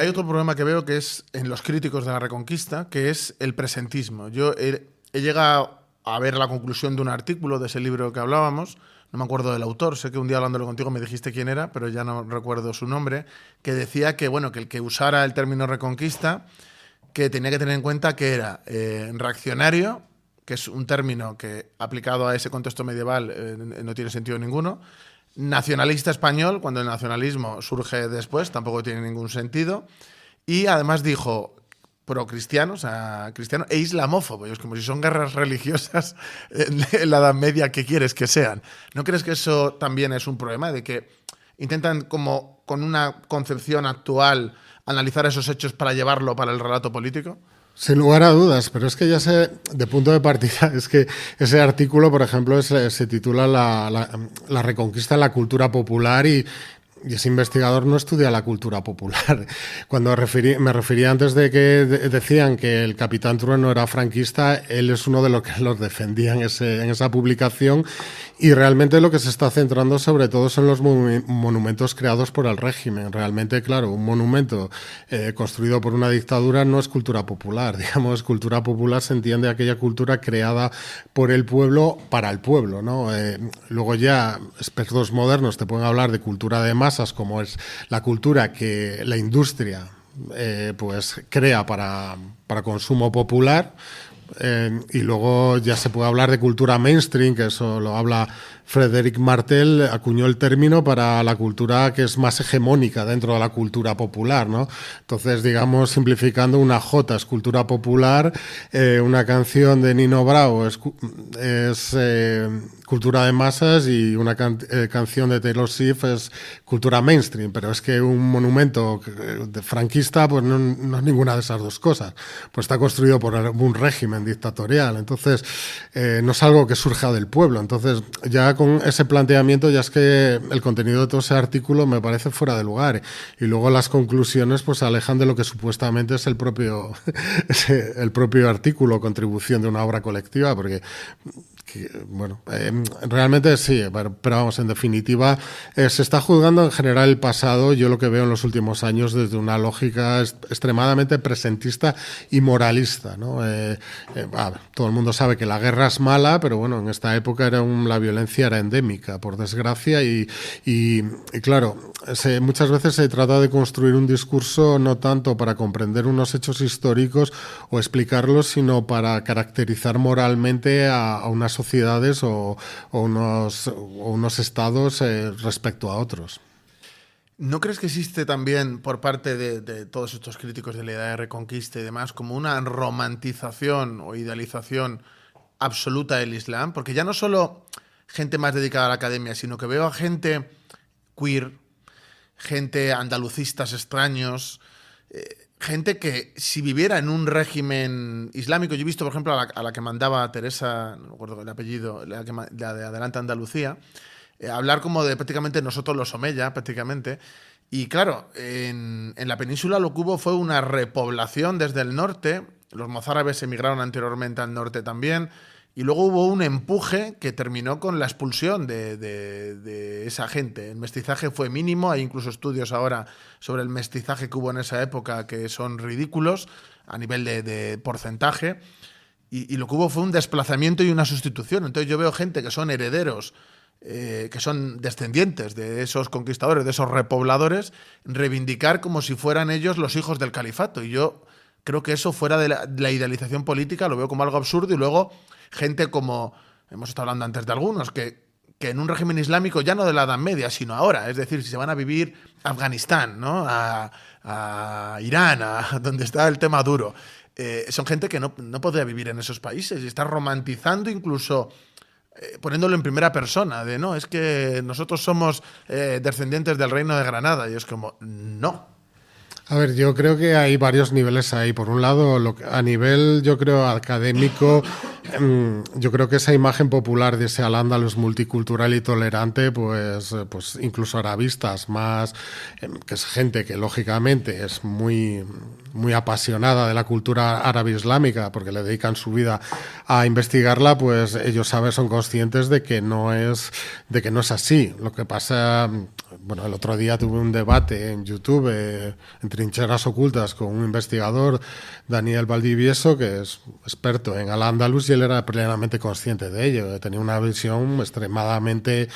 hay otro problema que veo que es en los críticos de la Reconquista, que es el presentismo. Yo he llegado a ver la conclusión de un artículo de ese libro que hablábamos, no me acuerdo del autor, sé que un día hablándolo contigo me dijiste quién era, pero ya no recuerdo su nombre, que decía que, bueno, que el que usara el término Reconquista, que tenía que tener en cuenta que era reaccionario, que es un término que aplicado a ese contexto medieval no tiene sentido ninguno, nacionalista español, cuando el nacionalismo surge después, tampoco tiene ningún sentido, y además dijo pro-cristiano, o sea, cristiano, e islamófobo. Es como si son guerras religiosas en la Edad Media, ¿qué quieres que sean? ¿No crees que eso también es un problema? De que intentan, como con una concepción actual, analizar esos hechos para llevarlo para el relato político. Sin lugar a dudas, pero es que ya sé, de punto de partida, es que ese artículo, por ejemplo, se titula la Reconquista en la cultura popular y ese investigador no estudia la cultura popular. Cuando me refería antes de que decían que el Capitán Trueno era franquista, él es uno de los que los defendía en esa publicación, y realmente lo que se está centrando sobre todo son los monumentos creados por el régimen. Realmente, claro, un monumento construido por una dictadura no es cultura popular. Digamos, cultura popular se entiende aquella cultura creada por el pueblo para el pueblo, ¿no? Luego ya expertos modernos te pueden hablar de cultura de masas, como es la cultura que la industria pues crea para consumo popular. Y luego ya se puede hablar de cultura mainstream, que eso lo habla Frédéric Martel, acuñó el término para la cultura que es más hegemónica dentro de la cultura popular, ¿no? Entonces, digamos, simplificando, una jota es cultura popular, una canción de Nino Bravo es cultura de masas, y una canción de Taylor Swift es cultura mainstream. Pero es que un monumento franquista pues no es ninguna de esas dos cosas, pues está construido por un régimen dictatorial. Entonces no es algo que surja del pueblo. Entonces ya con ese planteamiento ya es que el contenido de todo ese artículo me parece fuera de lugar, y luego las conclusiones pues se alejan de lo que supuestamente es el propio artículo, contribución de una obra colectiva, porque bueno, realmente sí, pero vamos, en definitiva se está juzgando en general el pasado. Yo lo que veo en los últimos años desde una lógica extremadamente presentista y moralista, ¿no? Todo el mundo sabe que la guerra es mala, pero bueno, en esta época la violencia era endémica, por desgracia, y claro, muchas veces se trata de construir un discurso no tanto para comprender unos hechos históricos o explicarlos, sino para caracterizar moralmente a unas sociedades o unos estados respecto a otros. ¿No crees que existe también por parte de todos estos críticos de la idea de Reconquista y demás como una romantización o idealización absoluta del Islam? Porque ya no solo gente más dedicada a la academia, sino que veo a gente queer, gente andalucistas extraños, gente que si viviera en un régimen islámico, yo he visto por ejemplo a la que mandaba Teresa, no me acuerdo el apellido, la de Adelante Andalucía, hablar como de prácticamente nosotros los Omeya, prácticamente. Y claro, en la península lo que hubo fue una repoblación desde el norte. Los mozárabes emigraron anteriormente al norte también. Y luego hubo un empuje que terminó con la expulsión de esa gente. El mestizaje fue mínimo. Hay incluso estudios ahora sobre el mestizaje que hubo en esa época que son ridículos a nivel de porcentaje. Y lo que hubo fue un desplazamiento y una sustitución. Entonces yo veo gente que son herederos, que son descendientes de esos conquistadores, de esos repobladores, reivindicar como si fueran ellos los hijos del califato. Y yo creo que eso, fuera de la idealización política, lo veo como algo absurdo. Y luego gente como, hemos estado hablando antes de algunos, que en un régimen islámico, ya no de la Edad Media, sino ahora, es decir, si se van a vivir a Afganistán, ¿no? a Irán, donde está el tema duro, son gente que no podría vivir en esos países y está romantizando incluso, poniéndolo en primera persona, de no, es que nosotros somos descendientes del Reino de Granada, y es como, no. A ver, yo creo que hay varios niveles ahí. Por un lado, a nivel, yo creo, académico, yo creo que esa imagen popular de ese Al-Ándalus multicultural y tolerante, pues incluso arabistas más, que es gente que lógicamente es muy, muy apasionada de la cultura árabe islámica, porque le dedican su vida a investigarla, pues ellos son conscientes de que no es así. Lo que pasa, bueno, el otro día tuve un debate en YouTube, en Trincheras Ocultas, con un investigador, Daniel Valdivieso, que es experto en Al-Ándalus, y él era plenamente consciente de ello. Tenía una visión extremadamente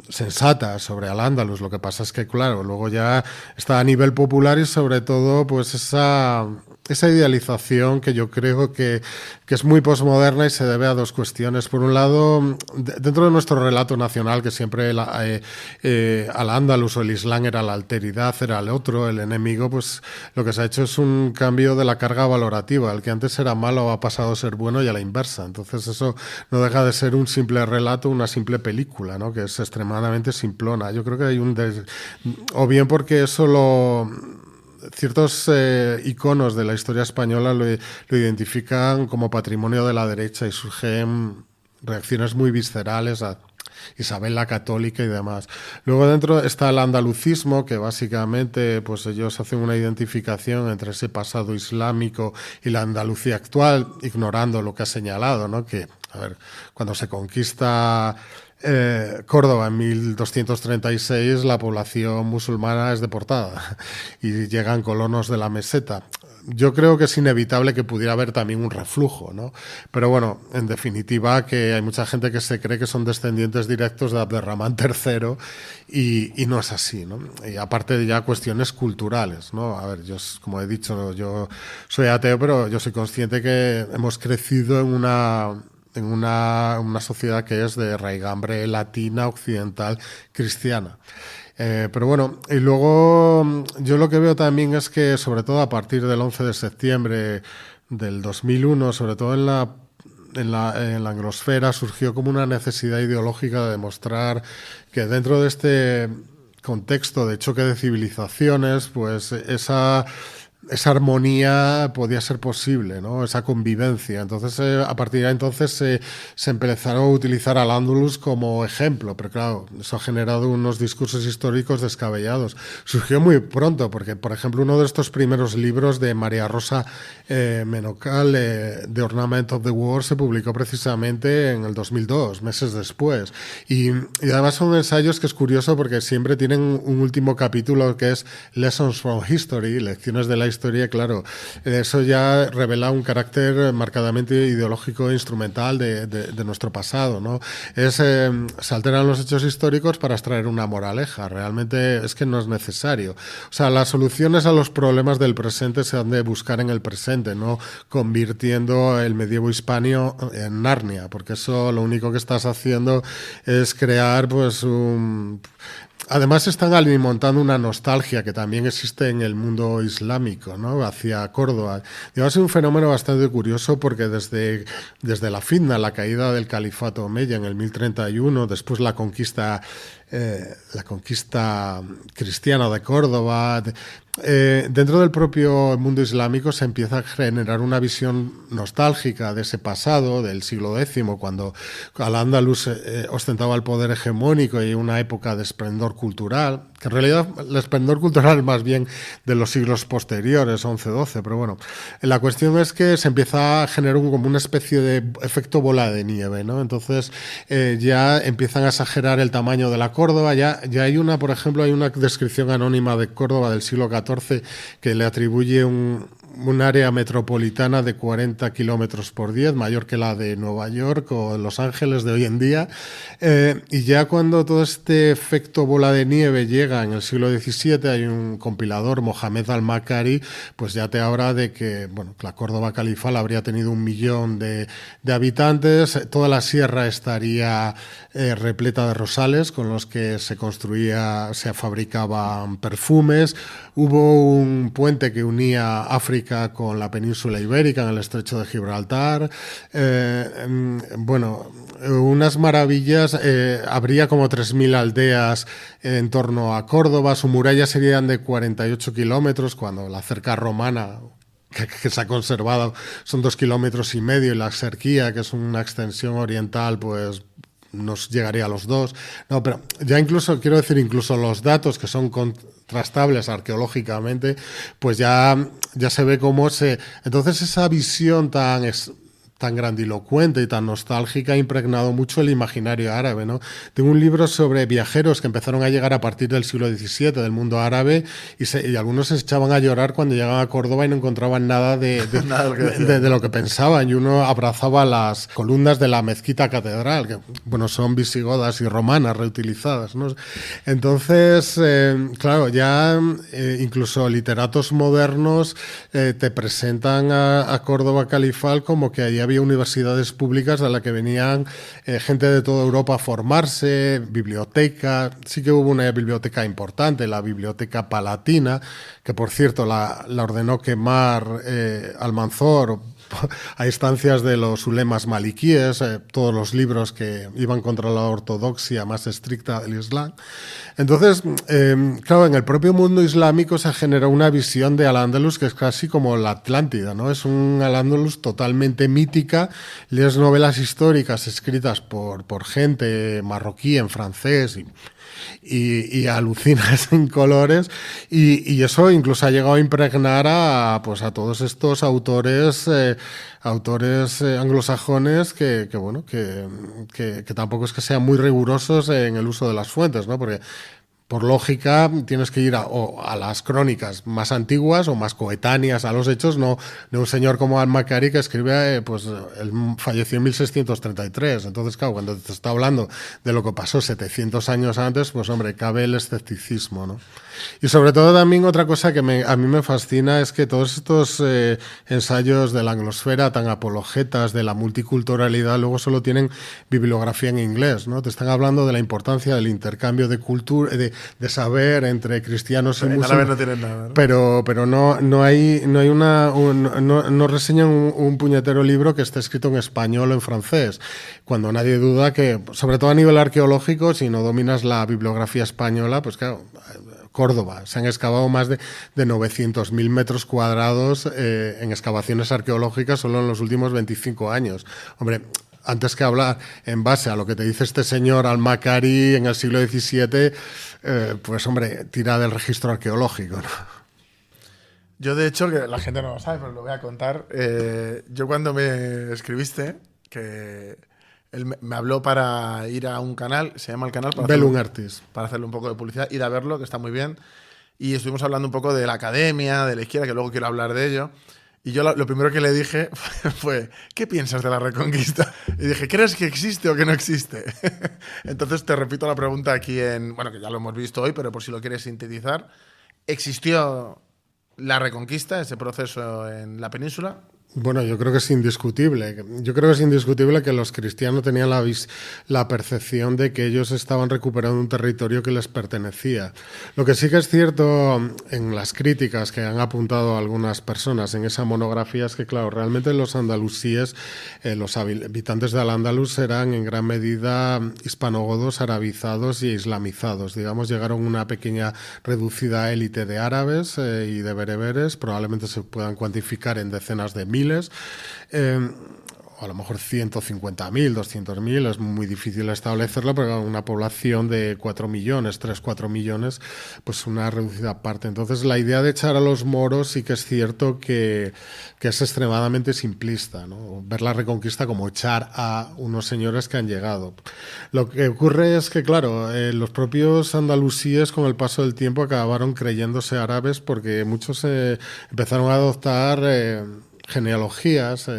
sensata sobre Al-Ándalus. Lo que pasa es que, claro, luego ya está a nivel popular y sobre todo pues esa idealización que yo creo que es muy posmoderna y se debe a dos cuestiones. Por un lado, dentro de nuestro relato nacional, que siempre Al-Ándalus o el Islam era la alteridad, era el otro, el enemigo, pues lo que se ha hecho es un cambio de la carga valorativa. El que antes era malo ha pasado a ser bueno y a la inversa. Entonces eso no deja de ser un simple relato, una simple película, ¿no? Que es extremadamente simplona. Yo creo que hay o bien porque eso ciertos iconos de la historia española lo identifican como patrimonio de la derecha y surgen reacciones muy viscerales a Isabel la Católica y demás. Luego dentro está el andalucismo, que básicamente pues ellos hacen una identificación entre ese pasado islámico y la Andalucía actual, ignorando lo que ha señalado, ¿no? Que, a ver, cuando se conquista Córdoba en 1236, la población musulmana es deportada y llegan colonos de la meseta. Yo creo que es inevitable que pudiera haber también un reflujo, ¿no? Pero bueno, en definitiva, que hay mucha gente que se cree que son descendientes directos de Abderramán III y no es así, ¿no? Y aparte de ya cuestiones culturales, ¿no? A ver, yo, como he dicho, yo soy ateo, pero yo soy consciente que hemos crecido en una sociedad que es de raigambre latina, occidental, cristiana. Pero bueno, y luego yo lo que veo también es que, sobre todo a partir del 11 de septiembre del 2001, sobre todo en la anglosfera, surgió como una necesidad ideológica de demostrar que dentro de este contexto de choque de civilizaciones, pues esa armonía podía ser posible, ¿no? Esa convivencia. Entonces, a partir de entonces se empezaron a utilizar al Andalus como ejemplo, pero claro, eso ha generado unos discursos históricos descabellados. Surgió muy pronto, porque, por ejemplo, uno de estos primeros libros de María Rosa Menocal, The Ornament of the War, se publicó precisamente en el 2002, meses después. Y además son ensayos que es curioso porque siempre tienen un último capítulo que es Lessons from History, lecciones de la historia, claro. Eso ya revela un carácter marcadamente ideológico e instrumental de nuestro pasado, ¿no? Se alteran los hechos históricos para extraer una moraleja. Realmente es que no es necesario. O sea, las soluciones a los problemas del presente se han de buscar en el presente, no convirtiendo el medievo hispano en Narnia, porque eso lo único que estás haciendo es crear pues Además están alimentando una nostalgia que también existe en el mundo islámico, ¿no? Hacia Córdoba. Es un fenómeno bastante curioso porque desde la fitna, la caída del califato omeya en el 1031, después la conquista cristiana de Córdoba, dentro del propio mundo islámico se empieza a generar una visión nostálgica de ese pasado, del siglo X, cuando Al-Ándalus ostentaba el poder hegemónico y una época de esplendor cultural, que en realidad el esplendor cultural es más bien de los siglos posteriores, 11-12, pero bueno, la cuestión es que se empieza a generar como una especie de efecto bola de nieve, ¿no? Entonces ya empiezan a exagerar el tamaño de la Córdoba, ya hay por ejemplo, hay una descripción anónima de Córdoba del siglo XIV que le atribuye un área metropolitana de 40 kilómetros por 10, mayor que la de Nueva York o Los Ángeles de hoy en día. Y ya cuando todo este efecto bola de nieve llega en el siglo XVII, hay un compilador, Mohamed Al-Makari, pues ya te habla de que la Córdoba califal habría tenido 1 millón de habitantes, toda la sierra estaría repleta de rosales con los que se fabricaban perfumes. Hubo un puente que unía África con la península ibérica en el estrecho de Gibraltar. Unas maravillas. Habría como 3.000 aldeas en torno a Córdoba. Su muralla serían de 48 kilómetros, cuando la cerca romana que se ha conservado son 2,5 kilómetros, y la Axarquía, que es una extensión oriental, pues nos llegaría a los 2. No, pero ya incluso los datos que son contrastables arqueológicamente, pues ya se ve cómo entonces esa visión tan tan grandilocuente y tan nostálgica ha impregnado mucho el imaginario árabe, ¿no? Tengo un libro sobre viajeros que empezaron a llegar a partir del siglo XVII del mundo árabe y algunos se echaban a llorar cuando llegaban a Córdoba y no encontraban nada Nada de lo que pensaban, y uno abrazaba las columnas de la mezquita catedral, que bueno, son visigodas y romanas reutilizadas, ¿no? Entonces, claro, ya incluso literatos modernos te presentan a Córdoba Califal como que allí había universidades públicas de las que venían gente de toda Europa a formarse, biblioteca. Sí que hubo una biblioteca importante, la Biblioteca Palatina, que por cierto la ordenó quemar Almanzor a instancias de los ulemas maliquíes, todos los libros que iban contra la ortodoxia más estricta del Islam. Entonces, claro, en el propio mundo islámico se generó una visión de Al-Ándalus que es casi como la Atlántida, ¿no? Es un Al-Ándalus totalmente mítica. Lees novelas históricas escritas por gente marroquí en francés y alucinas en colores, y eso incluso ha llegado a impregnar a todos estos autores anglosajones que tampoco es que sean muy rigurosos en el uso de las fuentes, ¿no? Porque por lógica tienes que ir a las crónicas más antiguas o más coetáneas a los hechos, no de un señor como Al-Makari que escribe, él falleció en 1633. Entonces, claro, cuando te está hablando de lo que pasó 700 años antes, pues hombre, cabe el escepticismo, ¿no? Y sobre todo también otra cosa que a mí me fascina es que todos estos ensayos de la anglosfera tan apologetas de la multiculturalidad luego solo tienen bibliografía en inglés, ¿no? Te están hablando de la importancia del intercambio de cultura, de saber entre cristianos y musulmanes. No tienen nada, ¿no? Pero no reseñan un puñetero libro que esté escrito en español o en francés, cuando nadie duda que, sobre todo a nivel arqueológico, si no dominas la bibliografía española, pues claro, Córdoba, se han excavado más de 900.000 metros cuadrados en excavaciones arqueológicas solo en los últimos 25 años. Hombre, antes que hablar en base a lo que te dice este señor Al-Makari en el siglo XVII, pues hombre, tira del registro arqueológico, ¿no? Yo, de hecho, que la gente no lo sabe, pero lo voy a contar. Yo cuando me escribiste, que él me habló para ir a un canal, se llama el canal, para hacerle un poco de publicidad, ir a verlo, que está muy bien. Y estuvimos hablando un poco de la academia, de la izquierda, que luego quiero hablar de ello. Y yo lo primero que le dije fue, ¿qué piensas de la Reconquista? Y dije, ¿crees que existe o que no existe? Entonces te repito la pregunta aquí bueno, que ya lo hemos visto hoy, pero por si lo quieres sintetizar. ¿Existió la Reconquista, ese proceso en la península? Bueno, yo creo que es indiscutible. Yo creo que es indiscutible que los cristianos tenían la percepción de que ellos estaban recuperando un territorio que les pertenecía. Lo que sí que es cierto en las críticas que han apuntado algunas personas en esa monografía es que, claro, realmente los andalusíes, los habitantes de Al-Ándalus eran en gran medida hispanogodos, arabizados y islamizados. Digamos, llegaron una pequeña reducida élite de árabes y de bereberes, probablemente se puedan cuantificar en decenas de miles, o a lo mejor 150.000, 200.000, es muy difícil establecerlo, pero una población de 4 millones, 3-4 millones, pues una reducida parte. Entonces la idea de echar a los moros sí que es cierto que es extremadamente simplista, ¿no? Ver la Reconquista como echar a unos señores que han llegado. Lo que ocurre es que, claro, los propios andalusíes con el paso del tiempo acabaron creyéndose árabes porque muchos empezaron a adoptar genealogías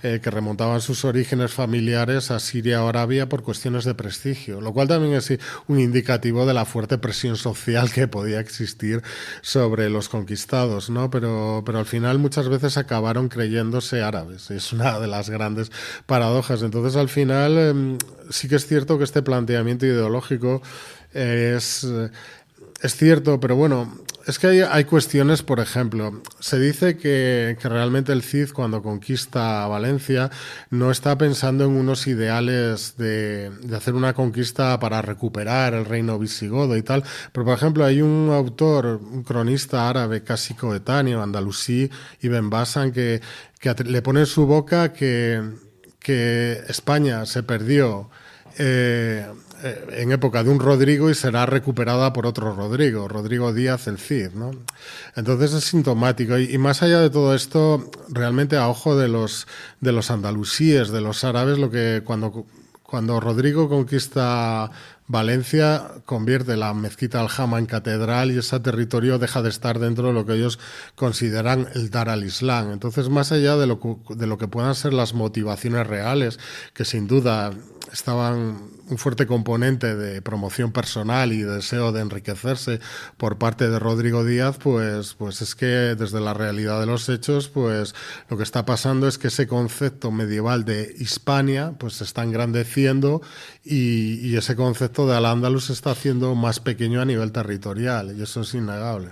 que remontaban sus orígenes familiares a Siria o Arabia por cuestiones de prestigio, lo cual también es un indicativo de la fuerte presión social que podía existir sobre los conquistados, ¿no? Pero al final muchas veces acabaron creyéndose árabes. Es una de las grandes paradojas. Entonces, al final, sí que es cierto que este planteamiento ideológico es cierto, pero bueno, es que hay cuestiones, por ejemplo, se dice que realmente el Cid cuando conquista Valencia no está pensando en unos ideales de hacer una conquista para recuperar el reino visigodo y tal, pero por ejemplo hay un autor, un cronista árabe casi coetáneo, andalusí, Ibn Basan, que le pone en su boca que España se perdió en época de un Rodrigo y será recuperada por otro Rodrigo, Rodrigo Díaz el Cid, ¿no? Entonces es sintomático. Y más allá de todo esto, realmente a ojo de los andalusíes, de los árabes, lo que cuando Rodrigo conquista Valencia, convierte la mezquita Aljama en catedral y ese territorio deja de estar dentro de lo que ellos consideran el Dar al-Islam. Entonces, más allá de lo que puedan ser las motivaciones reales, que sin duda estaban un fuerte componente de promoción personal y deseo de enriquecerse por parte de Rodrigo Díaz, pues es que desde la realidad de los hechos, pues lo que está pasando es que ese concepto medieval de Hispania pues se está engrandeciendo y ese concepto de Al-Ándalus se está haciendo más pequeño a nivel territorial, y eso es innegable.